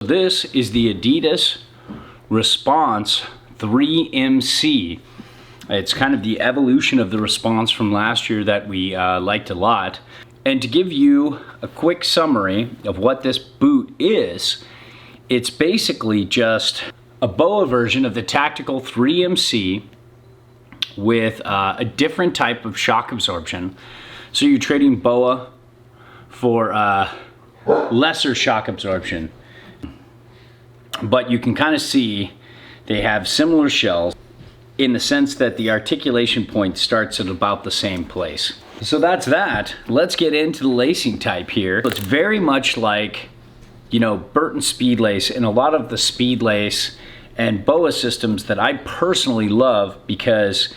This is the Adidas Response 3MC. It's kind of the evolution of the Response from last year that we liked a lot. And to give you a quick summary of what this boot is, it's basically just a BOA version of the Tactical 3MC with a different type of shock absorption. So you're trading BOA for lesser shock absorption. But you can kind of see they have similar shells in the sense that the articulation point starts at about the same place. So that's that. Let's get into the lacing type here. It's very much like, you know, Burton Speed Lace and a lot of the Speed Lace and BOA systems that I personally love because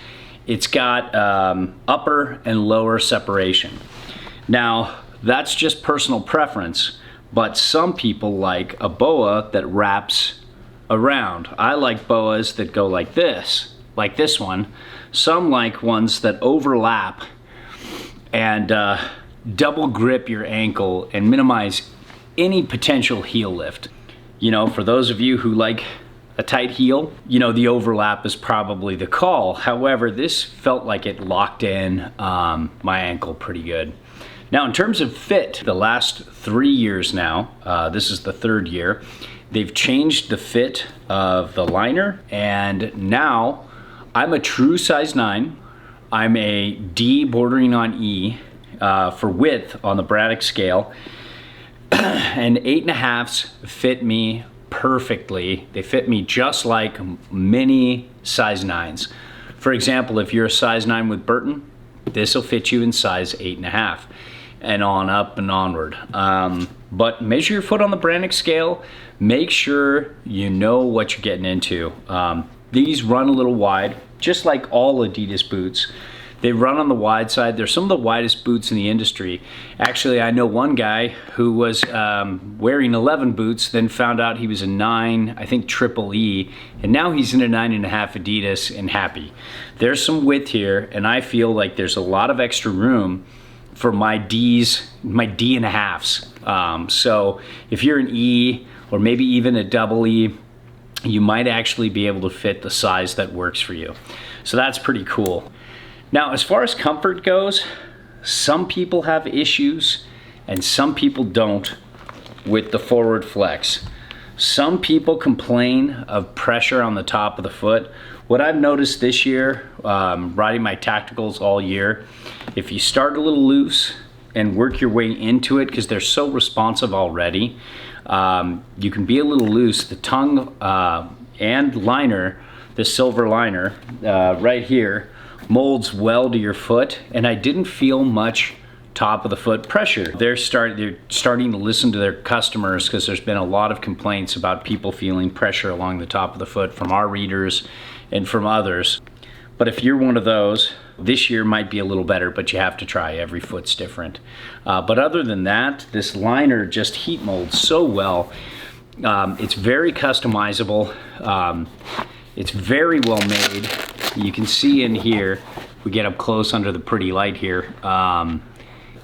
it's got upper and lower separation. Now, that's just personal preference, but some people like a BOA that wraps around. I like BOAs that go like this one. Some like ones that overlap and double grip your ankle and minimize any potential heel lift. You know, for those of you who like a tight heel, you know, the overlap is probably the call. However, this felt like it locked in my ankle pretty good. Now, in terms of fit, the last 3 years now, this is the third year, they've changed the fit of the liner, and now I'm a true size 9. I'm a D bordering on E for width on the Braddock scale, and 8.5s fit me perfectly. They fit me just like many size 9s. For example, if you're a size 9 with Burton, this will fit you in size 8.5 and on up and onward. But measure your foot on the Braddock scale. Make sure you know what you're getting into. These run a little wide, just like all Adidas boots. They run on the wide side. They're some of the widest boots in the industry. Actually, I know one guy who was wearing 11 boots, then found out he was a 9, I think triple E, and now he's in a 9.5 Adidas and happy. There's some width here, and I feel like there's a lot of extra room for my D's, my D.5s. So if you're an E, or maybe even a double E, you might actually be able to fit the size that works for you. So that's pretty cool. Now, as far as comfort goes, some people have issues and some people don't with the forward flex. Some people complain of pressure on the top of the foot. What I've noticed this year, riding my tacticals all year, if you start a little loose and work your way into it, because they're so responsive already, you can be a little loose. The tongue and liner, the silver liner right here, molds well to your foot, and I didn't feel much top of the foot pressure. They're starting to listen to their customers because there's been a lot of complaints about people feeling pressure along the top of the foot from our readers and from others. But if you're one of those, this year might be a little better, but you have to try. Every foot's different. But other than that, this liner just heat molds so well. It's very customizable. It's very well made. You can see in here, we get up close under the pretty light here.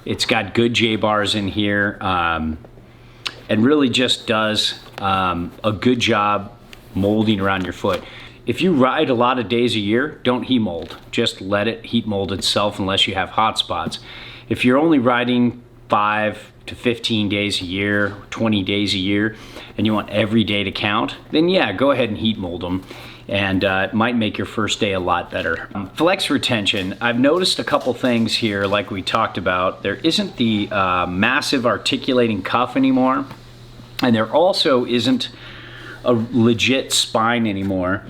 It's got good J-bars in here, and really just does a good job molding around your foot. If you ride a lot of days a year, don't heat mold. Just let it heat mold itself unless you have hot spots. If you're only riding 5 to 15 days a year, 20 days a year, and you want every day to count, then yeah, go ahead and heat mold them. And it might make your first day a lot better. Flex retention, I've noticed a couple things here like we talked about. There isn't the massive articulating cuff anymore, and there also isn't a legit spine anymore.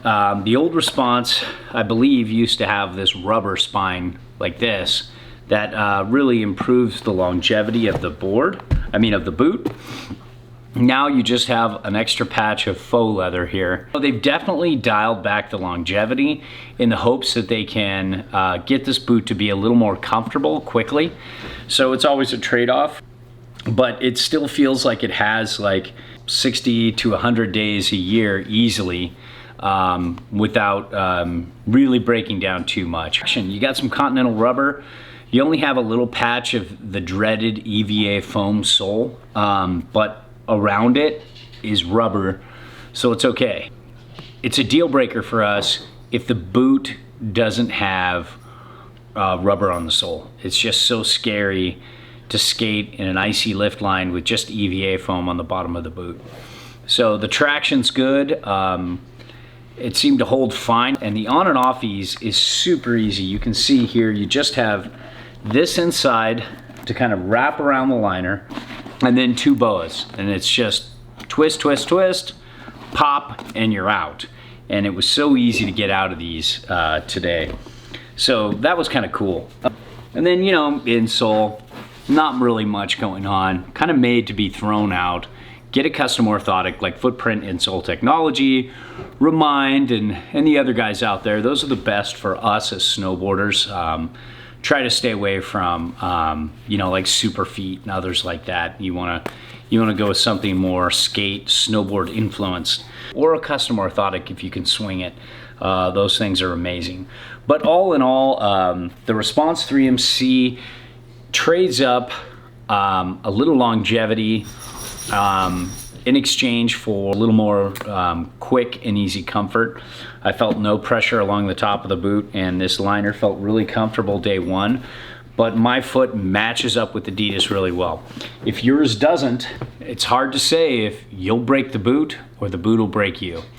The old Response, I believe, used to have this rubber spine like this that really improves the longevity of the boot. Now you just have an extra patch of faux leather here. So they've definitely dialed back the longevity in the hopes that they can get this boot to be a little more comfortable quickly. So it's always a trade-off, but it still feels like it has like 60 to 100 days a year easily without really breaking down too much. You got some Continental rubber. You only have a little patch of the dreaded EVA foam sole, but around it, is rubber, so it's okay. It's a deal breaker for us if the boot doesn't have rubber on the sole. It's just so scary to skate in an icy lift line with just EVA foam on the bottom of the boot. So the traction's good. It seemed to hold fine, and the on and off ease is super easy. You can see here, you just have this inside to kind of wrap around the liner, and then 2 boas, and it's just twist, twist, twist, pop, and you're out. And it was so easy to get out of these today. So that was kind of cool. And then, you know, insole, not really much going on, kind of made to be thrown out. Get a custom orthotic like Footprint Insole Technology, Remind, and the other guys out there. Those are the best for us as snowboarders. Try to stay away from, you know, like Super Feet and others like that. You wanna go with something more skate, snowboard influenced, or a custom orthotic if you can swing it. Those things are amazing. But all in all, the Response 3MC trades up a little longevity in exchange for a little more quick and easy comfort. I felt no pressure along the top of the boot, and this liner felt really comfortable day one, but my foot matches up with Adidas really well. If yours doesn't, it's hard to say if you'll break the boot or the boot will break you.